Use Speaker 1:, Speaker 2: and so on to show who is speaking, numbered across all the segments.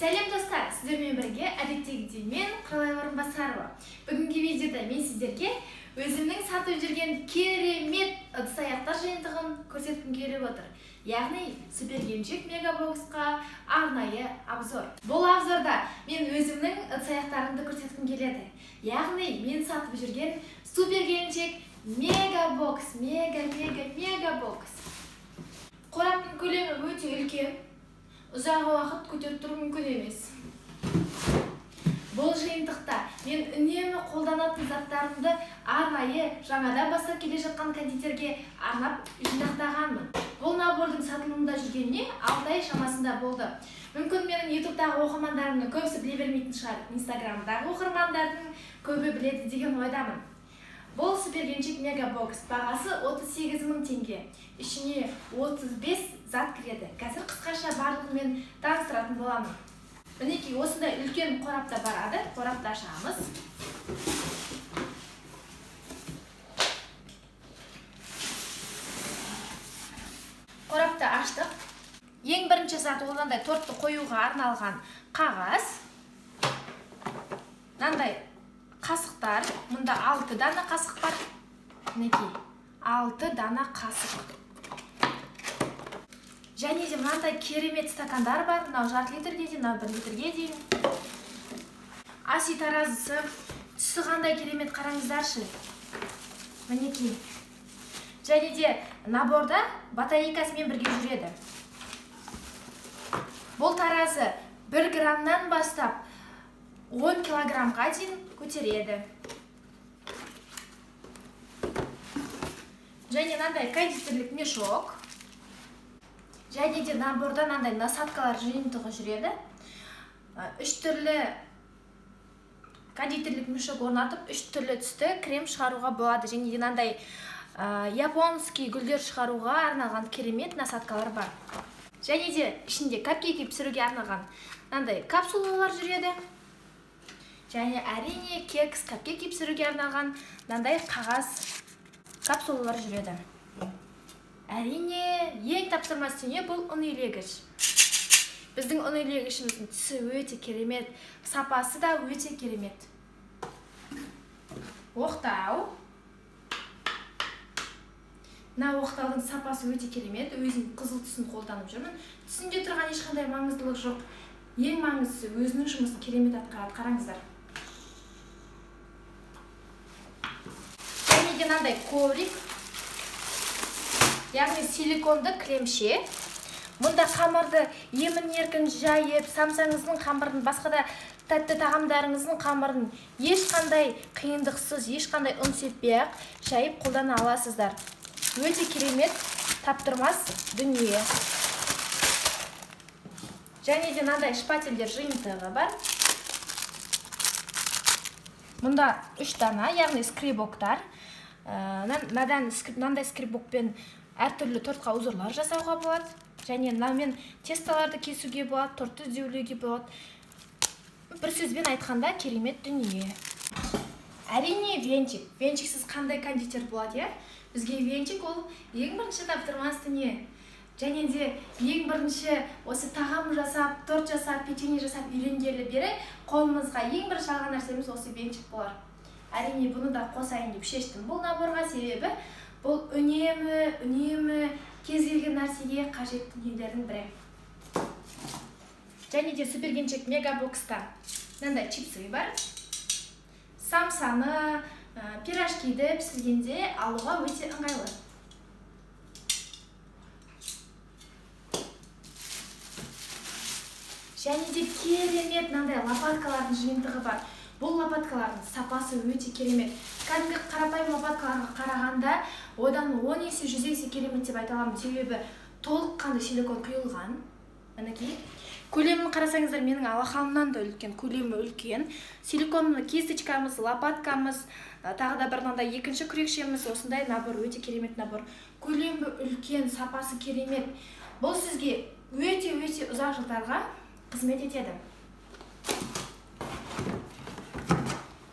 Speaker 1: Сәлем достар, сіздермен бірге әдеттегідей мен Құралай Орынбасарова. Бүгінгі видеода мен сіздерге өзімнің сатып жүрген керемет ыдыс-аяқтар жиынтығын көрсеткім келіп отыр. Яғни супергеншек мегабоксқа арнайы обзор. Бұл обзорда мен өзімнің ыдыс-аяқтарымды көрсеткім келеді. Яғни мен сатып жүрген супергеншек мегабокс, мегабокс. Қораптың көлемі өте үлкен. Ұзағы уақыт көтеріп тұру мүмкін емес. Бұл жиынтықта мен үнемі қолданатын заттарымды арнайы жаңадан бастап келе жатқан кондитерге арнап жинақтағанмын. Бұл набордың сатылымында жүргеніне 6 ай шамасында болды. Мүмкін менің ютубтағы оқырмандарымның көбісі біле бермейтін шығар, инстаграмдағы оқырмандардың көбі біледі деген ойдамын. Бұл супергеншек мегабокс, бағасы 38.000 теңге. Ішіне 35 зат кіреді. Қазір қысқаша барлығымен таныстыратын боламын. Мінекей осындай үлкен қорапта барады. Қорапты ашамыз. Қорапты аштық. Ең бірінші зат оландай тортты қоюға арналған қағаз. Мынандай қасықтар. Мұнда 6 дана қасық бар. Мінекей 6 дана қасық. Және де мынандай керемет стакандар бар. Мынау жарты литрге дейін, мынау 1 литрге дейін. Ас үй таразысы. Түсі қандай керемет, қараңыздаршы. Мінекей. Және де наборда батарейкасымен бірге жүреді. Бұл таразы 1 граммнан бастап 10 килограммға дейін көтереді. Және мынандай кондитерлік мешок. Және де наборда мынандай насадкалар жиынтығы жүреді. 3 түрлі кондитерлік мешок орнатып, 3 түрлі түсті крем шығаруға болады. Және де мынандай японский гүлдер шығаруға арналған керемет насадкалар бар. Және де ішінде капкейк пісіруге арналған мынандай капсулалар жүреді. Және әрине кекс, капкейк пісіруге арналған мынандай қағаз капсулалар жүреді. Әрине, ең тапсырмасы не бұл ұн илегіш. Біздің ұн илегішіміздің түсі өте керемет, сапасы да өте керемет. Оқтау. Мына оқтаудың сапасы өте керемет, өзім қызыл түсін қолданып жүрмін. Түсінде тұрған ешқандай маңыздылық жоқ. Ең маңыздысы өзінің жұмысын керемет атқарады, қараңыздар. Және де мынандай коврик. Яғни силиконды кремше. Мұнда қамырды емін-еркін жайып, самсаңыздың қамырын, басқа да тәтті тағамдарыңыздың қамырын ешқандай қиындықсыз, ешқандай ұн сеппей-ақ жайып қолдана аласыздар. Өте керемет, таптырмас дүние. Және де мынандай шпательдер жиынтығы бар. Мұнда 3 дана, яғни скребоктар. Мынандай скребокпен әртүрлі тортқа узорлар жасауға болады. Және мынамен тесталарды кесуге болады, тортты үздеулеуге болады. Бір сөзбен айтқанда керемет дүние. Әрине венчик. Венчиксіз қандай кондитер болады, бізге венчик ол ең бірінші таптырмас дүние. Және де ең бірінші осы тағам жасап, торт жасап, печенье жасап үйренгелі бері қолымызға ең бірінші алған нәрсеміз осы венчик болар. Әрине бұны да қосайын деп шештім бұл наборға, себебі бұл үнемі кез келген нәрсеге қажет дүниелердің бірі. Және де супергеншек мегабокста мынандай чипсы бар. Самсаны, пирожкиді пісіргенде алуға өте ыңғайлы. Және де керемет мынандай лопаткалардың жиынтығы бар. Бұл лопаткалардың сапасы өте керемет. Кәдімгі қарапайым лопаткаларға қарағанда одан 10 есе 100 есе керемет деп айта аламын. Себебі толыққанды силикон құйылған. Мінекей. Көлемін қарасаңыздар, менің алақанымнан да үлкен, көлемі үлкен. Силиконны кисточкамыз, лопаткамыз, тағы да бір мынандай екінші күрекшеміз, осындай набор, өте керемет набор. Көлемі үлкен, сапасы керемет. Бұл сізге өте ұзақ жылдарға қызмет етеді.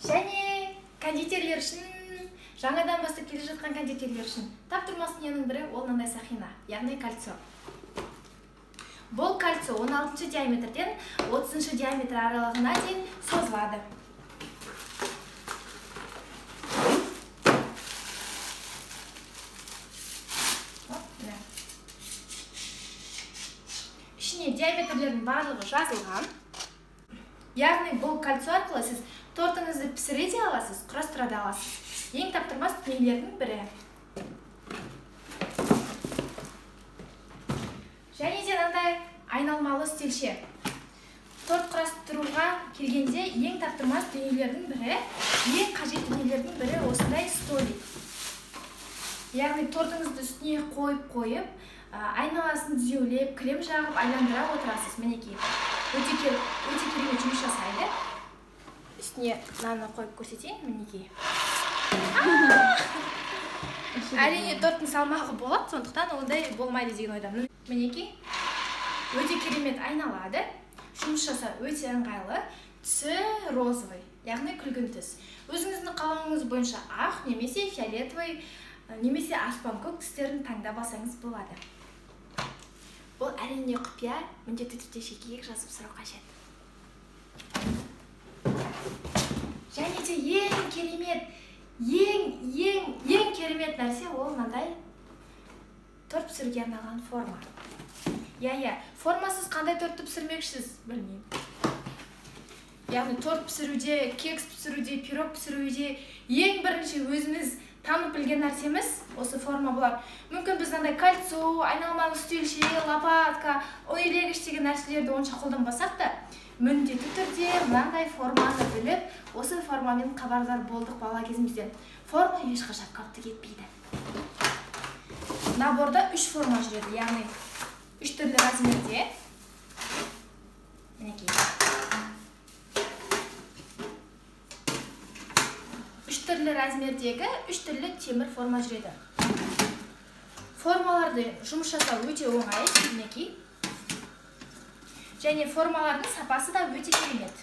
Speaker 1: Және кондитерлер үшін, жаңадан бастап келе жатқан кондитерлер үшін таптырмас дүниенің бірі ол мынандай сақина, яғни кольцо. Бұл кольцо 16 диаметрден 30 диаметр аралығына дейін созылады. Ішіне диаметрлердің барлығы жазылған. Яғни бұл кольцо арқылы сіз тортыңызды пісіре де аласыз, құрастыра да аласыз. Ең таптырмас дүниелердің бірі. Және де мынандай айналмалы стелше. Торт құрастыруға келгенде ең таптырмас дүниелердің бірі, ең қажет дүниелердің бірі осындай столик. Яғни тортыңызды үстіне қойып, айналасын түзеулеп, крем жағып, айландыра отырасыз. Мінекей. Өте керемет жұмыс жасайды. Үстіне нанны қойып көрсетейін, мінекей. Әрине торттың салмағы болады, сондықтан ондай болмайды деген ойдамын. Мінекей. Өте керемет айналады. Жұмыс жасау өте ыңғайлы. Түсі розовый, яғни күлгін түс. Өзіңіздің қалауыңыз бойынша ақ, немесе фиолетовый, немесе аспан көк түстерін таңдап алсаңыз болады. Бұл әрине құпия, міндетті түрде жеке жазып сұрау қажет. Және де ең керемет нәрсе ол мынандай торт пісіруге арналған форма. Формасыз қандай тортты пісірмекшісіз, білмеймін. Яғни торт пісіруде, кекс пісіруде, пирог пісіруде ең бірінші өзіміз танып білген нәрсеміз осы форма болар. Мүмкін біз мынандай кольцо, айналмалы стелше, лопатка, илегіш деген нәрселерді онша қолданбасақ та, міндетті түрде мынандай форманы біліп, осы формамен хабардар болдық бала кезімізден. Форма ешқашан қауіпті кетпейді. Наборда 3 форма жүреді, яғни 3 түрлі размерде. Мінекей. 3 түрлі размердегі 3 түрлі темір форма жүреді. Формаларды жұмыс жасау өте оңай, мінекей. Және формалардың сапасы да өте керемет.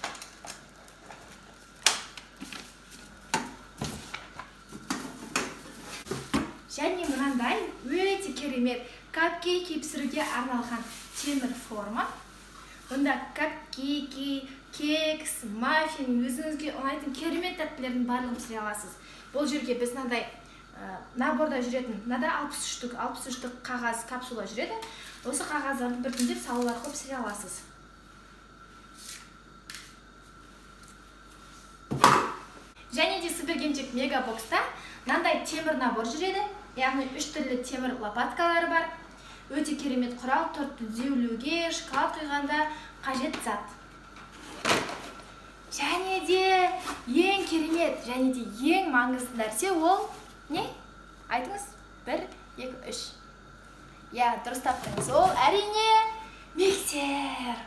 Speaker 1: Және мынандай өте керемет капкейк пісіруге арналған темір форма. Онда капкейк, кекс, маффин, өзіңізге ұнайтын керемет тәттілердің барлығын пісіре аласыз. Бұл жерге біз мынандай наборда жүретін, мынада 63 қағаз капсула жүреді. Осы қағаздарды біртіндеп салу арқылы пісіре аласыз. Және де Сібергенчек мегабокста мынандай темір набор жүреді. Яғни 3 түрлі темір лопаткалары бар. Өте керемет құрал, тортты түзеулеуге, шоколад құйғанда қажет зат. Және де ең керемет, және де ең маңызды нәрсе ол не? Айтыңыз? 1, 2, 3. Дұрыс таптыңыз. Ол әрине миксер.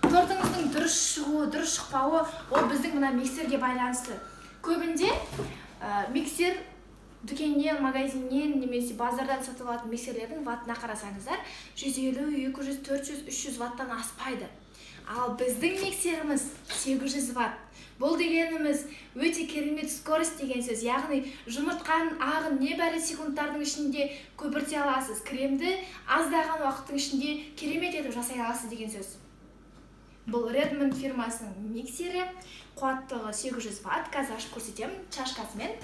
Speaker 1: Тортыңыздың дұрыс шығуы, дұрыс шықпауы, ол біздің мына миксерге байланысты. Көбінде миксер дүкеннен, магазиннен, немесе базардан сатып алатын миксерлердің ваттына қарасаңыздар, 150, 200, 400, 300 ваттан аспайды. Ал біздің миксеріміз 800 ватт. Бұл дегеніміз өте керемет скорость деген сөз. Яғни жұмыртқаның ағын небәрі секундтардың ішінде көпірте аласыз. Кремді аздаған уақыттың ішінде керемет етіп жасай аласыз деген сөз. Бұл Redmond фирмасының миксері, қуаттылығы 800 ватт. Қазір ашып көрсетемін чашкасымен.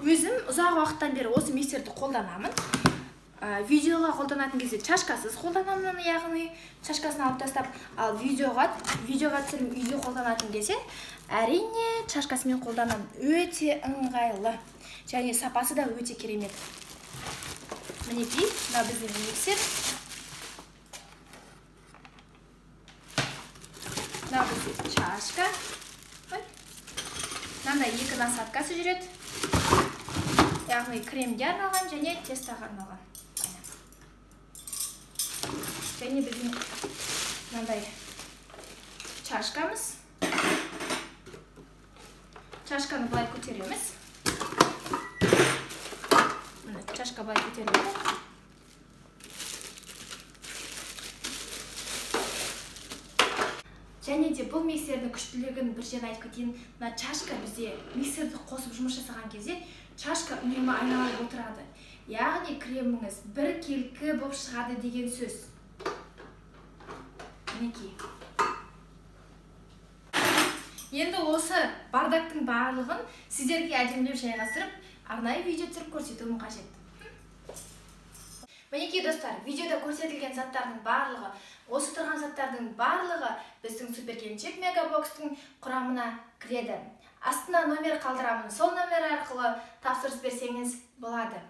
Speaker 1: Өзім ұзақ уақыттан бері осы миксерді қолданамын. Видеоға қолданатын кезде чашкасыз қолданамын, яғни чашкасын алып тастап, ал видеоға түсіріп видео қолданатын кезде әрине чашкасымен қолданамын. Өте ыңғайлы және сапасы да өте керемет. Мінекей, мына біздің миксер. Мына біздің чашка. Мынандай 2 насадкасы жүреді. Яғни кремге арналған және тестаға арналған. Және біздің мынандай чашкамыз. Чашканы былай көтереміз. Чашка былай көтеріледі. Және де бұл миксердің күштілігін бір жерін айтып кетейін. Мына чашка бізде миксерді қосып жұмыс жасаған кезде чашка үнемі айналып отырады. яғни креміңіз бір келкі болып шығады деген сөз. Мінекей. Енді осы бардактың барлығын сіздерге әдемілеп жайғастырып, арнайы видео түсіріп көрсетуім қажет. Мінекей достар, видеода көрсетілген заттардың барлығы, осы тұрған заттардың барлығы біздің суперкеліншек мегабокстың құрамына кіреді. Астына номер қалдырамын, сол номер арқылы тапсырыс берсеңіз болады.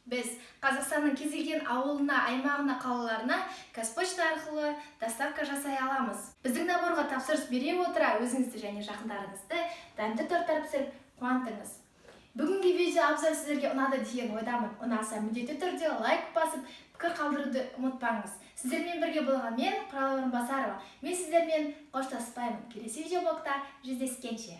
Speaker 1: Біз Қазақстанның кез келген ауылына, аймағына, қалаларына қазпошта арқылы доставка жасай аламыз. Біздің наборға тапсырыс бере отыра өзіңізді және жақындарыңызды дәмді торттар пісіріп қуантыңыз. Бүгінгі видео абзал сіздерге ұнады деген ойдамын. Ұнаса міндетті түрде лайк басып, пікір қалдыруды ұмытпаңыз. Сіздермен бірге болған мен, Құралай Орынбасарова. Мен сіздермен қоштаспаймын. Келесі видеоблогта жүздескенше.